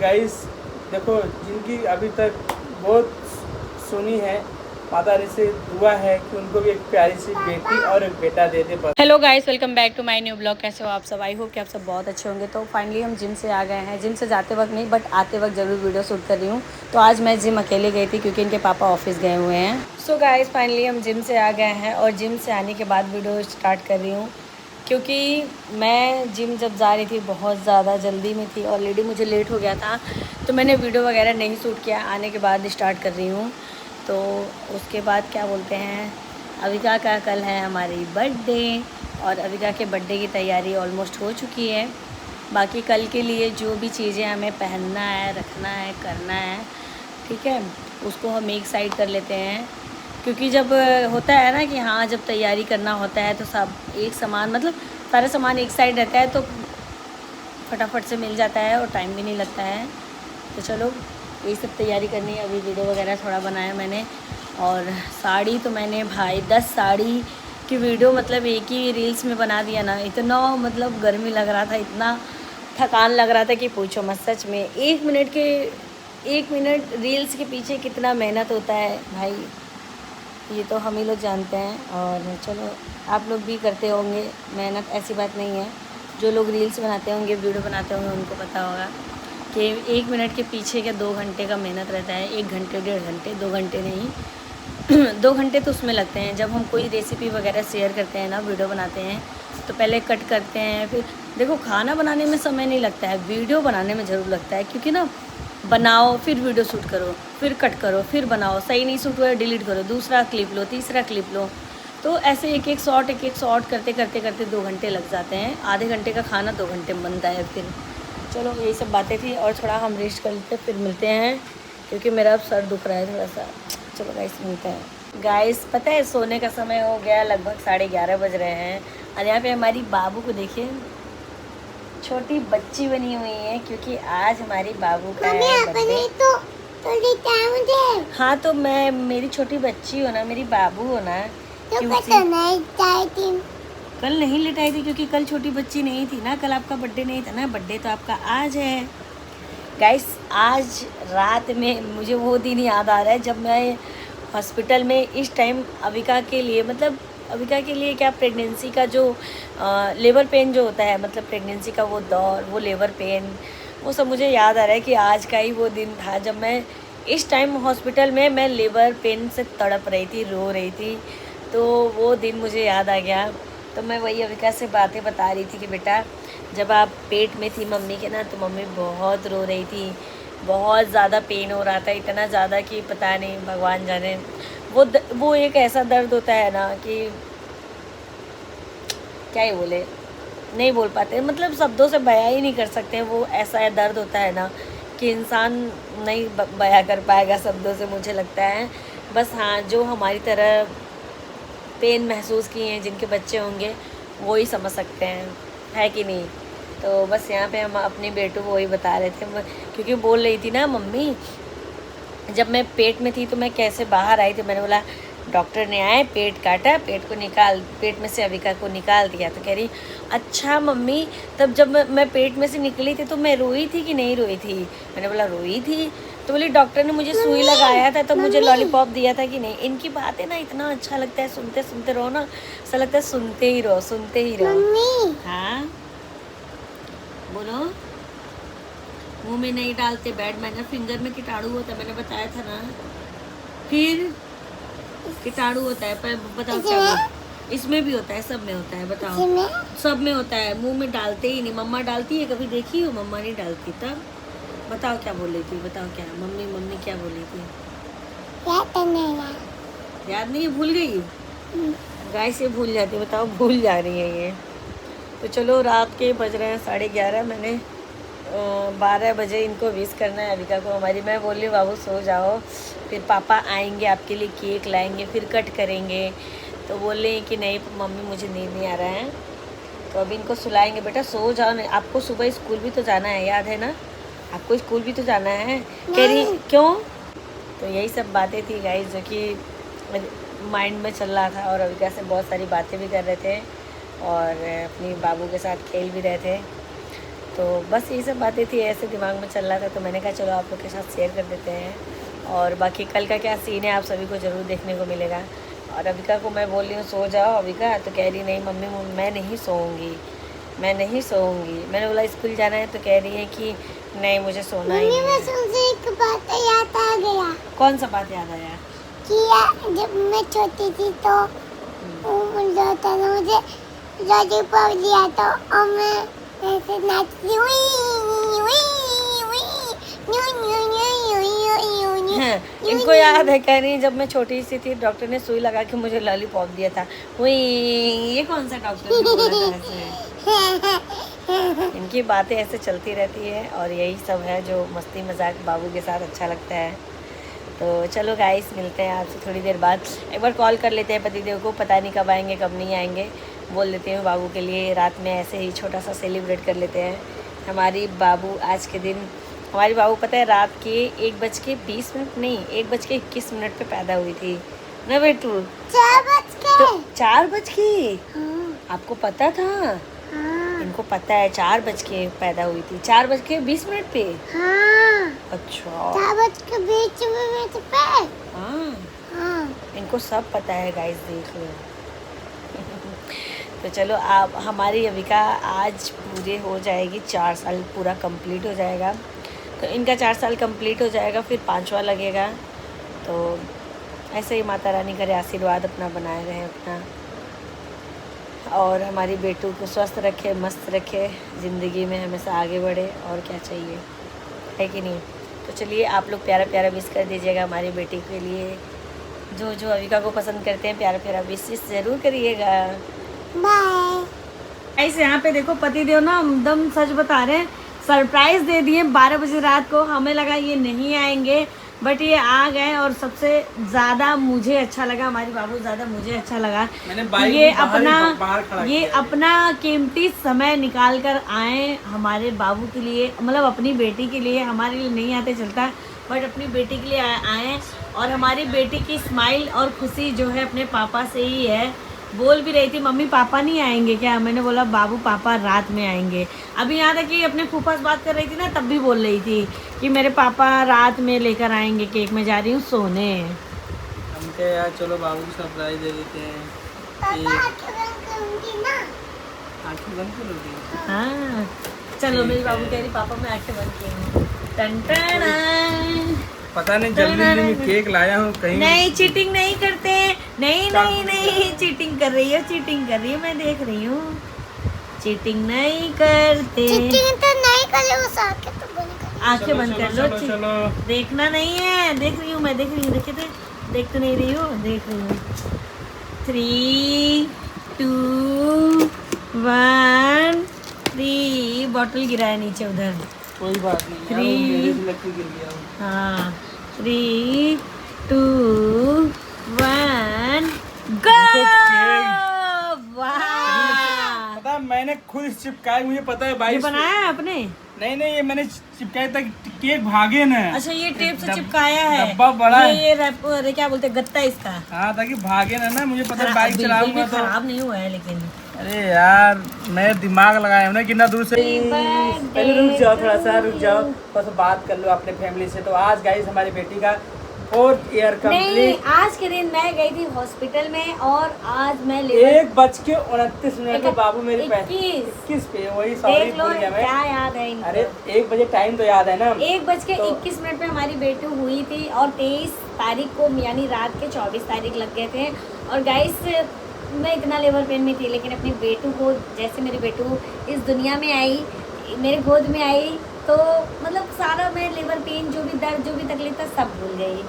Guys देखो, जिनकी अभी तक बहुत सुनी है, माता रानी से दुआ है कि उनको भी एक प्यारी सी बेटी और एक बेटा दे दे बस। Hello guys, welcome back to my new blog. कैसे हो आप सब? आई होप कि आप सब बहुत अच्छे होंगे। तो फाइनली हम जिम से आ गए हैं। जिम से जाते वक्त नहीं, बट आते वक्त ज़रूर वीडियो शूट कर रही हूँ। तो आज मैं जिम अकेले गई थी क्योंकि इनके पापा ऑफिस गए हुए हैं। सो गाइस, फाइनली हम जिम से आ गए हैं और जिम से आने के बाद वीडियो स्टार्ट कर रही हूँ क्योंकि मैं जिम जब जा रही थी बहुत ज़्यादा जल्दी में थी। ऑलरेडी मुझे लेट हो गया था, तो मैंने वीडियो वगैरह नहीं शूट किया। आने के बाद स्टार्ट कर रही हूँ। तो उसके बाद क्या बोलते हैं, अविका का कल है हमारी बर्थडे और अविका के बर्थडे की तैयारी ऑलमोस्ट हो चुकी है। बाकी कल के लिए जो भी चीज़ें हमें पहनना है, रखना है, करना है, ठीक है, उसको हम एक साइड कर लेते हैं। क्योंकि जब होता है ना कि हाँ, जब तैयारी करना होता है तो सब एक समान, मतलब सारा सामान एक साइड रहता है तो फटाफट से मिल जाता है और टाइम भी नहीं लगता है। तो चलो, यही सब तैयारी करनी है। अभी वीडियो वगैरह थोड़ा बनाया मैंने। और साड़ी तो मैंने भाई 10 साड़ी की वीडियो मतलब एक ही रील्स में बना दिया ना। इतना मतलब गर्मी लग रहा था, इतना थकान लग रहा था कि पूछो मत। सच में 1 मिनट रील्स के पीछे कितना मेहनत होता है भाई, ये तो हम ही लोग जानते हैं। और चलो, आप लोग भी करते होंगे मेहनत, ऐसी बात नहीं है। जो लोग रील्स बनाते होंगे, वीडियो बनाते होंगे, उनको पता होगा कि 1 मिनट के पीछे क्या 2 घंटे का मेहनत रहता है। 1 घंटे, 1.5 घंटे, 2 घंटे नहीं 2 घंटे तो उसमें लगते हैं। जब हम कोई रेसिपी वगैरह शेयर करते हैं ना, वीडियो बनाते हैं, तो पहले कट करते हैं। फिर देखो, खाना बनाने में समय नहीं लगता है, वीडियो बनाने में ज़रूर लगता है। क्योंकि ना, बनाओ, फिर वीडियो शूट करो, फिर कट करो, फिर बनाओ, सही नहीं शूट हुआ डिलीट करो, दूसरा क्लिप लो, तीसरा क्लिप लो। तो ऐसे एक एक शॉट करते करते करते 2 घंटे लग जाते हैं। आधे घंटे का खाना 2 घंटे में बनता है। फिर चलो, यही सब बातें थी और थोड़ा हम रेस्ट कर लेते, फिर मिलते हैं क्योंकि मेरा अब सर दुख रहा है थोड़ा सा। चलो गाइस, मिलते हैं। गाइस, पता है सोने का समय हो गया, लगभग 11:30 बज रहे हैं। और यहाँ पे हमारी बाबू को देखिए, छोटी बच्ची बनी हुई है क्योंकि आज हमारी बाबू का है बर्थडे। तो हाँ, तो मैं मेरी छोटी बच्ची हो ना, मेरी बाबू हो ना, कल नहीं लेटाई थी क्योंकि कल छोटी बच्ची नहीं थी ना, कल आपका बर्थडे नहीं था ना। बर्थडे तो आपका आज है गाइस। आज रात में मुझे वो दिन याद आ रहा है जब मैं हॉस्पिटल में इस टाइम अविका के लिए, मतलब अविका के लिए क्या, प्रेगनेंसी का जो लेबर पेन जो होता है, मतलब प्रेगनेंसी का वो दौर, वो लेबर पेन, वो सब मुझे याद आ रहा है कि आज का ही वो दिन था जब मैं इस टाइम हॉस्पिटल में मैं लेबर पेन से तड़प रही थी, रो रही थी। तो वो दिन मुझे याद आ गया। तो मैं वही अविका से बातें बता रही थी कि बेटा, जब आप पेट में थी मम्मी के ना, तो मम्मी बहुत रो रही थी, बहुत ज़्यादा पेन हो रहा था, इतना ज़्यादा कि पता नहीं, भगवान जाने। वो एक ऐसा दर्द होता है ना कि क्या ही बोले, नहीं बोल पाते, मतलब शब्दों से बयां ही नहीं कर सकते। वो ऐसा दर्द होता है ना कि इंसान नहीं बयां कर पाएगा शब्दों से, मुझे लगता है। बस हाँ, जो हमारी तरह पेन महसूस किए हैं, जिनके बच्चे होंगे, वो ही समझ सकते हैं, है कि नहीं। तो बस यहाँ पे हम अपने बेटों को वही बता रहे थे, क्योंकि बोल रही थी ना मम्मी, जब मैं पेट में थी तो मैं कैसे बाहर आई थी। मैंने बोला डॉक्टर ने आए, पेट काटा, पेट को निकाल, पेट में से अविका को निकाल दिया। तो कह रही अच्छा मम्मी, तब जब मैं पेट में से निकली थी तो मैं रोई थी कि नहीं रोई थी? मैंने बोला रोई थी। तो बोली डॉक्टर ने मुझे सुई लगाया था तो मुझे लॉलीपॉप दिया था कि नहीं? इनकी बातें ना इतना अच्छा लगता है, सुनते सुनते रहो ना, ऐसा लगता है सुनते ही रहो, सुनते ही रहो। हाँ बोलो। मुंह में नहीं डालते, बैड मैनर, फिंगर में कीटाणु होता है, मैंने बताया था ना। फिर कीटाणु होता है, पर बताओ क्या बोल। इसमें भी होता है, सब में होता है, बताओ। सब में होता है, मुंह में डालते ही नहीं। मम्मा डालती है, कभी देखी हो? मम्मा नहीं डालती। तब बताओ क्या बोल रही थी, बताओ क्या मम्मी मम्मी क्या बोल रही थी? याद नहीं है, भूल गई? गाय से भूल जाती, बताओ, भूल जा रही है ये। तो चलो, रात के बज रहे हैं 11:30। मैंने 12 बजे इनको विश करना है अविका को हमारी। मैं बोल रही हूँ बाबू सो जाओ, फिर पापा आएंगे, आपके लिए केक लाएंगे, फिर कट करेंगे। तो बोल रहे हैं कि नहीं मम्मी, मुझे नींद नहीं आ रहा है। तो अभी इनको सुलाएंगे। बेटा सो जाओ, नहीं आपको सुबह स्कूल भी तो जाना है, याद है ना? आपको स्कूल भी तो जाना है। कह रही क्यों? तो यही सब बातें थी गाइस, जो कि माइंड में चल रहा था। और अविका से बहुत सारी बातें भी कर रहे थे और अपनी बाबू के साथ खेल भी रहे थे। तो बस यही सब बातें थी, ऐसे दिमाग में चल रहा था, तो मैंने कहा चलो आप लोग के साथ शेयर कर देते हैं। और बाकी कल का क्या सीन है आप सभी को ज़रूर देखने को मिलेगा। और अविका को मैं बोल रही हूँ सो जाओ अविका, तो कह रही नहीं मम्मी मैं नहीं सोऊंगी, मैं नहीं सोऊंगी। मैंने बोला स्कूल जाना है, तो कह रही है कि नहीं मुझे सोना ही नहीं है। मुझे एक बात याद आ गया कौन सा बात याद आया? कि जब मैं छोटी थी तो मुझे होता ना, मुझे लॉलीपॉप दिया तो और मैं ऐसे नाचती हुई हाँ, इनको याद है, कह रही जब मैं छोटी सी थी डॉक्टर ने सुई लगा के मुझे लॉलीपॉप दिया था। वही ये कौन सा डॉक्टर ने बोला था ऐसे? इनकी बातें ऐसे चलती रहती है और यही सब है जो मस्ती मजाक बाबू के साथ अच्छा लगता है। तो चलो गाइस मिलते हैं आपसे थोड़ी देर बाद। एक बार कॉल कर लेते हैं पतिदेव को, पता नहीं कब आएंगे कब नहीं आएंगे। बोल देते हैं बाबू के लिए रात में ऐसे ही छोटा सा सेलिब्रेट कर लेते हैं। हमारी बाबू आज के दिन, हमारी बाबू पता है रात के 1:20 नहीं 1:21 पे पैदा हुई थी ना बेटू? 4 बज के। तो 4 बज के हाँ, आपको पता था? हाँ, इनको पता है 4 बज के पैदा हुई थी, 4:20 पे। हाँ, अच्छा 4 बज के 20 मिनट पे। हाँ, हाँ, इनको सब पता है गाइस, देख लो। तो चलो आप, हमारी अविका आज पूरे हो जाएगी 4 साल, पूरा कंप्लीट हो जाएगा। तो इनका 4 साल कंप्लीट हो जाएगा, फिर 5वां लगेगा। तो ऐसे ही माता रानी करे आशीर्वाद अपना बनाए रहे अपना, और हमारी बेटू को स्वस्थ रखे, मस्त रखे, ज़िंदगी में हमेशा आगे बढ़े, और क्या चाहिए, है कि नहीं? तो चलिए आप लोग प्यारा प्यारा विश कर दीजिएगा हमारी बेटी के लिए। जो जो अविका को पसंद करते हैं प्यारा प्यारा विश ज़रूर करिएगा। बाय। ऐसे यहाँ पे देखो पतिदेव ना एकदम सच बता रहे हैं, सरप्राइज दे दिए 12 बजे रात को। हमें लगा ये नहीं आएंगे, बट ये आ गए। और सबसे ज़्यादा मुझे अच्छा लगा, हमारी बाबू ज़्यादा मुझे अच्छा लगा, मैंने बाइक ये बाहर खड़ा ये किया है। अपना कीमती समय निकाल कर आए हमारे बाबू के लिए, मतलब अपनी बेटी के लिए। हमारे लिए नहीं आते चलता, बट अपनी बेटी के लिए आए। और हमारी बेटी की स्माइल और खुशी जो है अपने पापा से ही है। बोल भी रही थी मम्मी पापा नहीं आएंगे क्या? मैंने बोला बाबू पापा रात में आएंगे। अभी यहाँ तक कि अपने फूफा से बात कर रही थी ना, तब भी बोल रही थी कि मेरे पापा रात में लेकर आएंगे केक, मैं जा रही हूँ सोने। हम कहे यार चलो बाबू को सरप्राइज दे देते हैं। पापा आंखें बंद करूंगी ना। आंखें बंद करोगी? हाँ चलो, मेरी बाबू कह रही पापा मैं आंखें बंद की हूँ। टन टन। पता नहीं जल्दी जल्दी में केक लाया हूँ कहीं। नहीं चीटिंग नहीं करते, नहीं नहीं नहीं चीटिंग कर रही है, चीटिंग कर रही है, मैं देख रही हूँ। चीटिंग नहीं करते। चीटिंग तो नहीं कर लो, उस आंखें तो बंद कर। आंखें बंद कर लो, चलो चलो। देखना नहीं है, देख रही हूँ मैं, देख रही हूँ, देखे थे, देख तो नहीं रही हूँ, देख रही हूँ। 3 2 1 3 बॉटल गिरा है नीचे उधर। कोई बात नहीं यार, वो 3 मेरे से लग के गिर गया वो। हाँ 3 2 1 गो। वाह, पता है मैंने खुद चिपकाया, मुझे पता है ये भाई। बनाया है आपने? नहीं नहीं, ये मैंने चिपकाया तक केक भागे ना। अच्छा ये टेप से डब- चिपकाया है, डब्बा बड़ा है। ये रैप, अरे क्या बोलते हैं, गत्ता इसका। हाँ ताकि भागे ना मुझे पता है बाइक बिल्कुल भी चलाऊंगा तो। खराब नहीं हुआ है लेकिन। अरे यार मैं दिमाग लगाया हूँ ना कितना दूर से। पहले रुक जाओ, थोड़ा सा रुक जाओ, थोड़ा सा बात कर लो अपने फैमिली से। तो आज गाइस हमारी बेटी का 4th ईयर नहीं, कंप्लीट। आज के दिन मैं गई थी हॉस्पिटल में, और आज मैं 1:29 पे बाबू मेरे पे 21 पे, वही सॉरी देख लो भूल गया मैं। क्या याद है इनको। अरे 1 बजे टाइम तो याद है ना। 1:21 पे हमारी बेटी हुई थी, और 23 तारीख को यानी रात के 24 तारीख लग गए थे। और गाइस मैं इतना लेबर पेन में थी, लेकिन अपनी बेटू को, जैसे मेरी बेटू इस दुनिया में आई, मेरे गोद में आई, तो मतलब सारा मैं लेबर पेन, जो भी दर्द, जो भी तकलीफ था, सब भूल गई।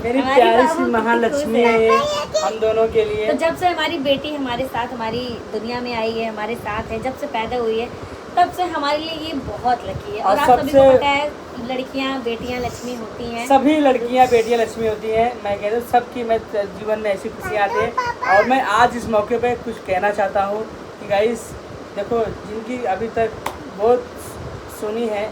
मेरी हमारी प्यारी बाबू सी कितनी महालक्ष्मी खुश है ये हम दोनों के लिए। तो जब से हमारी बेटी हमारे साथ, हमारी दुनिया में आई है, हमारे साथ है, जब से पैदा हुई है, तब से हमारे लिए ये बहुत लकी है। और आप सभी को पता है लड़कियां बेटियां लक्ष्मी होती हैं। सभी लड़कियां बेटियां लक्ष्मी होती हैं। मैं कहता हूँ सबकी मैं जीवन में ऐसी खुशियाँ आती हैं। और मैं आज इस मौके पे कुछ कहना चाहता हूँ कि गाइस देखो, जिनकी अभी तक बहुत सुनी है,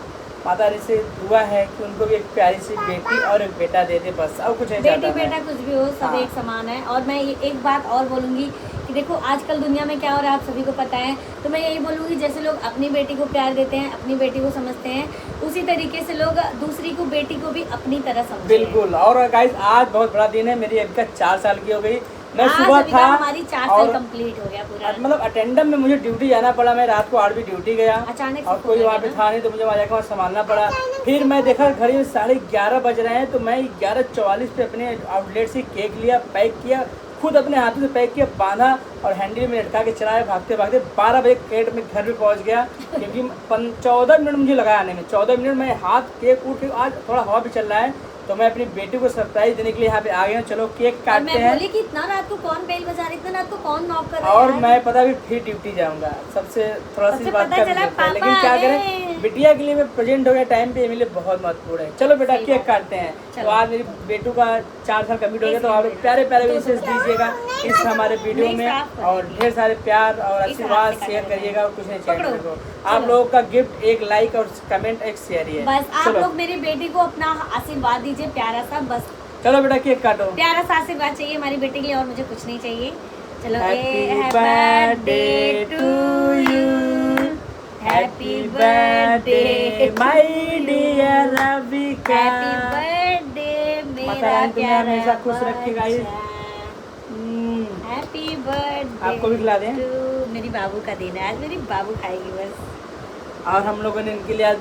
माता रानी से दुआ है कि उनको भी एक प्यारी सी बेटी और एक बेटा दे दे, बस और कुछ नहीं चाहता बेटी मैं। बेटा कुछ भी हो, सब हाँ। एक समान है। और मैं ये एक बात और बोलूँगी कि देखो आजकल दुनिया में क्या हो रहा है आप सभी को पता है। तो मैं यही बोलूँगी जैसे लोग अपनी बेटी को प्यार देते हैं, अपनी बेटी को समझते हैं, उसी तरीके से लोग दूसरी को बेटी को भी अपनी तरह समझते हैं। बिल्कुल। और गाइस आज बहुत बड़ा दिन है, मेरी अबिका 4 साल की हो गई। मैं आज सुबह अबिका था हमारी 4 साल कंप्लीट हो गया पूरा। मतलब अटेंडम में मुझे ड्यूटी जाना पड़ा, मैं रात को 8 बजे ड्यूटी गया अचानक और से कोई हो वहाँ पे गया था नहीं, तो मुझे वहाँ जाकर वहाँ संभालना पड़ा। फिर मैं देखा घड़ी में 11:30 बज रहे हैं, तो मैं 11:44 पे अपने आउटलेट से केक लिया, पैक किया, खुद अपने हाथों से पैक किया, बांधा और हैंडल में लटका के चलाया, भागते भागते 12 बजे केक में घर पे पहुँच गया। क्योंकि 14 मिनट मुझे लगा आने में, 14 मिनट में हाथ केक उठ के, आज थोड़ा हवा भी चल रहा है, तो मैं अपनी बेटी को सरप्राइज देने के लिए यहाँ पे आ गया हूँ। चलो केक काटते हैं। मैं बोली कि इतना रात को कौन बेल बजा रही, इतना रात को कौन नॉक कर रहा है और यार? मैं पता भी फिर ड्यूटी जाऊंगा, सबसे थोड़ा सी सबसे बात पता कर चला लेते हैं, लेकिन पापा क्या आ करें, गए। बिटिया के लिए मैं प्रेजेंट हो गया टाइम पे, ये मेरे लिए बहुत महत्वपूर्ण है। चलो बेटा सही केक बात। काटते हैं। चलो। तो आज मेरी बेटू का 4 साल कंप्लीट हो गया, तो आप लोग प्यारे प्यारे विशेष दीजिएगा इस हमारे वीडियो नहीं, में, साफ कर और ढेर सारे प्यार और इस आशीर्वाद हाथ से शेयर काटा करिएगा, और कुछ नहीं पकड़ो। चाहिए को। आप लोगों का गिफ्ट एक लाइक और कमेंट एक शेयर ही है। बस आप चलो लोग मेरी बेटी को अपना आशीर्वाद दीजिए प्यारा सा, बस चलो बेटा केक काटो। प्यारा सा आशीर्वाद चाहिए हमारी बेटी के लिए, और मुझे कुछ नहीं चाहिए। चलो Happy birthday to you. Happy birthday my dear Abika. Happy birthday माता मेरा रानी तुम्हें प्यारा हमेशा खुश रखेगा। हम्म, हैप्पी बर्थडे आपको भी खिला दें? मेरी बाबू का दिन है आज, मेरी बाबू खाएगी बस। और हम लोगों ने इनके लिए आज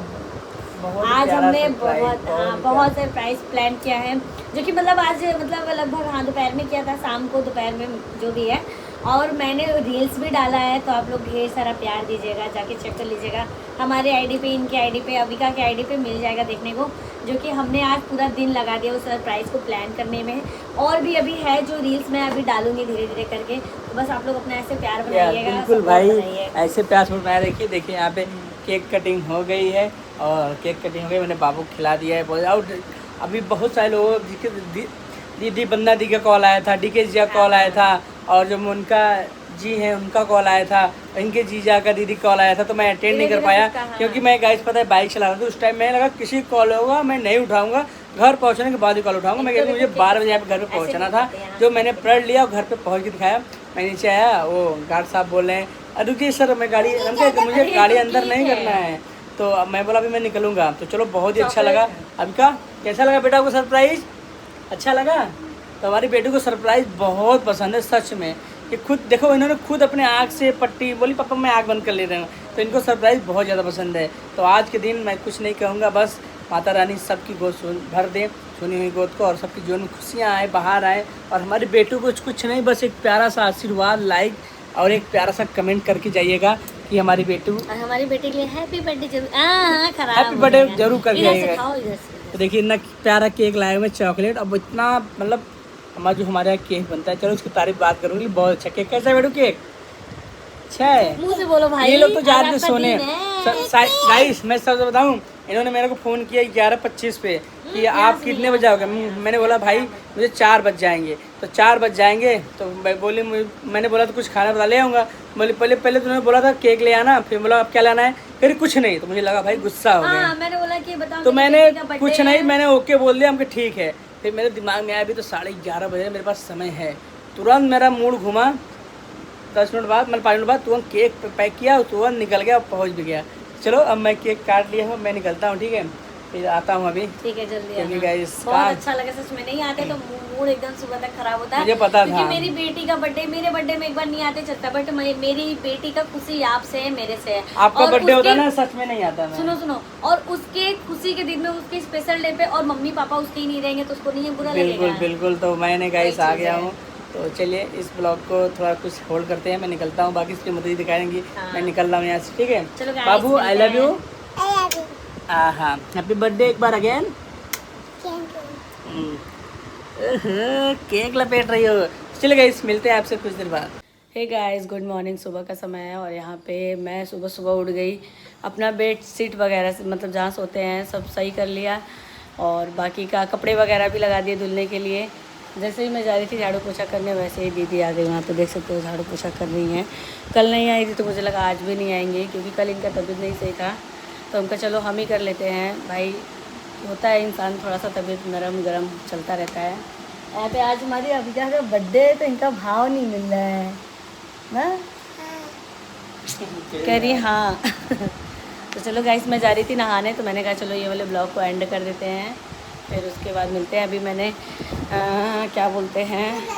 बहुत आज प्यारा हमने surprise, बहुत सरप्राइज प्लान किया है, जो कि मतलब आज मतलब लगभग दोपहर में किया था, शाम को दोपहर में जो भी है, और मैंने रील्स भी डाला है, तो आप लोग ढेर सारा प्यार दीजिएगा, जाके चेक कर लीजिएगा हमारे आईडी पे, इनके आईडी पे, अबिका के आईडी पे मिल जाएगा देखने को, जो कि हमने आज पूरा दिन लगा दिया उस सरप्राइज़ को प्लान करने में। और भी अभी है जो रील्स मैं अभी डालूंगी धीरे धीरे करके, तो बस आप लोग अपना ऐसे प्यार बनाइएगा। बिल्कुल support भाई, बनाइए। ऐसे प्यार से बनाए रखिए। देखिए यहाँ पे केक कटिंग हो गई है, और केक कटिंग हो गई, मैंने बाबू को खिला दिया है। और अभी बहुत सारे लोगों दीदी बंदा दी का कॉल आया था, डीके जी का कॉल आया था, और जो उनका जी हैं उनका कॉल आया था, इनके जीजा का दीदी कॉल आया था, तो मैं अटेंड नहीं कर पाया, क्योंकि मैं गाइस पता है बाइक चला रहा था उस टाइम। मैं लगा किसी कॉल होगा, मैं नहीं उठाऊंगा, घर पहुंचने के बाद ही कॉल उठाऊंगा। मैं कहती मुझे 12 बजे यहाँ पे घर पे पहुंचना था, जो मैंने पढ़ लिया और घर पे पहुंच के दिखाया। मैं नीचे आया, वो गार्ड साहब बोल रहे हैं रुकिए सर, मैं गाड़ी, मुझे गाड़ी अंदर नहीं करना है, तो अब मैं बोला अभी मैं निकलूंगा। तो चलो बहुत ही अच्छा लगा। अभी का कैसा लगा बेटा को सरप्राइज? अच्छा लगा? तो हमारी बेटी को सरप्राइज बहुत पसंद है सच में। कि खुद देखो, इन्होंने खुद अपने आँख से पट्टी बोली, पापा मैं आँख बंद कर ले रहा हूँ, तो इनको सरप्राइज़ बहुत ज़्यादा पसंद है। तो आज के दिन मैं कुछ नहीं कहूँगा, बस माता रानी सबकी गोद भर दे, सुनी हुई गोद को, और सबकी जीवन में खुशियाँ आए, बाहर आए, और हमारे बेटों को कुछ नहीं, बस एक प्यारा सा आशीर्वाद, लाइक और एक प्यारा सा कमेंट करके जाइएगा कि हमारी बेटू, और हमारी बेटी के लिए हैप्पी बर्थडे जरूर, हाँ खराब हैप्पी बर्थडे जरूर कर इधर से जाइएगा। खाओ, इधर से। तो देखिए इतना प्यारा केक लाए हुए, चॉकलेट, अब इतना मतलब हमारा जो हमारे यहाँ केक बनता है, चलो उसकी तारीफ बात करूँगी, बहुत अच्छा केक। कैसा है बेटू केक? अच्छा है। मुंह से बोलो भाई, ये लोग तो आज जाते आपका सोने। दिन है। गाइस मैं सब बताऊँ, इन्होंने मेरे को फ़ोन किया 11:25 पे कि आप कितने बजे आओगे। मैंने बोला भाई मुझे 4 बज जाएंगे, तो 4 बज जाएंगे, तो मैं बोली, मैंने बोला तो कुछ खाना बता ले आऊँगा। बोले पहले तुमने बोला था केक ले आना, फिर बोला अब क्या लाना है, फिर कुछ नहीं, तो मुझे लगा भाई गुस्सा हो गया। मैंने बोला कि बताओ, तो मेरी मैंने बेटी का birthday कुछ है। नहीं, मैंने ओके बोल दिया, हमको ठीक है। फिर मेरे दिमाग में आया अभी तो 11:30 बजे, मेरे पास समय है। तुरंत मेरा मूड घूमा, 10 मिनट बाद, मतलब 5 मिनट बाद तुरंत केक पैक किया, तुरंत निकल गया, पहुंच भी गया। चलो अब मैं केक काट लिया हूँ, मैं निकलता हूँ, ठीक है, फिर आता हूँ अभी। ठीक है, जल्दी क्योंकि आना। guys, बहुत अच्छा लगा सच में, नहीं आते तो मूड एकदम सुबह तक खराब होता है। मुझे पता क्योंकि था। मेरी बेटी का बर्थडे, मेरे बर्थडे में एक बार नहीं आते चलता, बट मेरी बेटी का खुशी आपसे है, मेरे से है। आपका और बर्थडे होता है उसके- ना, सच में नहीं आता मैं। सुनो, और उसके खुशी के दिन में, उसके स्पेशल डे पे, और मम्मी पापा उसके ही नहीं रहेंगे तो उसको नहीं बुरा बिल्कुल लगेगा। बिल्कुल। तो मैंने गाइस वही आ चीज़ गया है। हूँ, तो चलिए इस ब्लॉग को थोड़ा कुछ होल्ड करते हैं, मैं निकलता हूँ, बाकी इसकी मदद दिखाएंगी। हाँ। मैं निकल रहा हूँ यहाँ से, ठीक है चलो guys, बाबू, आई मिलते लव यू। हैं। I love you. हाँ, हैप्पी बर्थडे एक बार अगेन। Thank you. केक लपेट रही हो। चलिए गाइस, मिलते हैं आपसे कुछ देर बाद। Hey guys, good morning. सुबह का समय है, और यहाँ पे मैं सुबह सुबह उठ गई, अपना बेड शीट वगैरह से, मतलब जहाँ सोते हैं सब सही कर लिया, और बाकी का कपड़े वगैरह भी लगा दिए धुलने के लिए। जैसे ही मैं जा रही थी झाड़ू पोछा करने, वैसे ही दीदी आ गई वहाँ पे, देख सकते हो झाड़ू पोछा कर रही हैं। कल नहीं आई थी तो मुझे लगा आज भी नहीं आएंगे, क्योंकि कल इनका तबीयत नहीं सही था, तो उनका चलो हम ही कर लेते हैं भाई, होता है इंसान थोड़ा सा तबीयत नरम गरम चलता रहता है। यहाँ पे आज हमारी अबिका का बर्थडे है, तो इनका भाव नहीं मिल रहा है, हाँ? कह रही हाँ। तो चलो गाइस, मैं जा रही थी नहाने, तो मैंने कहा चलो ये वाले ब्लॉग को एंड कर देते हैं, फिर उसके बाद मिलते हैं। अभी मैंने क्या बोलते हैं,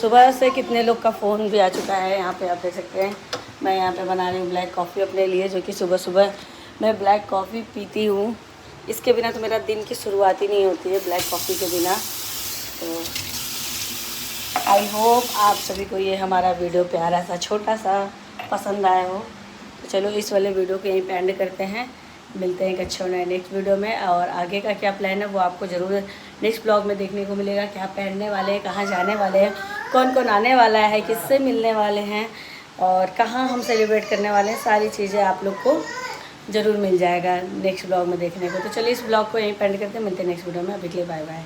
सुबह से कितने लोग का फ़ोन भी आ चुका है। यहाँ पे आप देख सकते हैं, मैं यहाँ पे बना रही हूँ ब्लैक कॉफ़ी अपने लिए, जो कि सुबह सुबह मैं ब्लैक कॉफ़ी पीती हूँ। इसके बिना तो मेरा दिन की शुरुआत ही नहीं होती है, ब्लैक कॉफ़ी के बिना। तो आई होप आप सभी को ये हमारा वीडियो प्यारा सा छोटा सा पसंद आया हो। तो चलो इस वाले वीडियो को यहीं पे एंड करते हैं, मिलते हैं एक अच्छे नए नेक्स्ट वीडियो में। और आगे का क्या प्लान है वो आपको ज़रूर नेक्स्ट ब्लॉग में देखने को मिलेगा। क्या पहनने वाले हैं, कहाँ जाने वाले हैं, कौन कौन आने वाला है, किससे मिलने वाले हैं और कहाँ हम सेलिब्रेट करने वाले हैं, सारी चीज़ें आप लोग को ज़रूर मिल जाएगा नेक्स्ट ब्लॉग में देखने को। तो चलिए इस ब्लॉग को यहीं पे एंड करते हैं, मिलते हैं नेक्स्ट वीडियो में। अभी के लिए बाय बाय।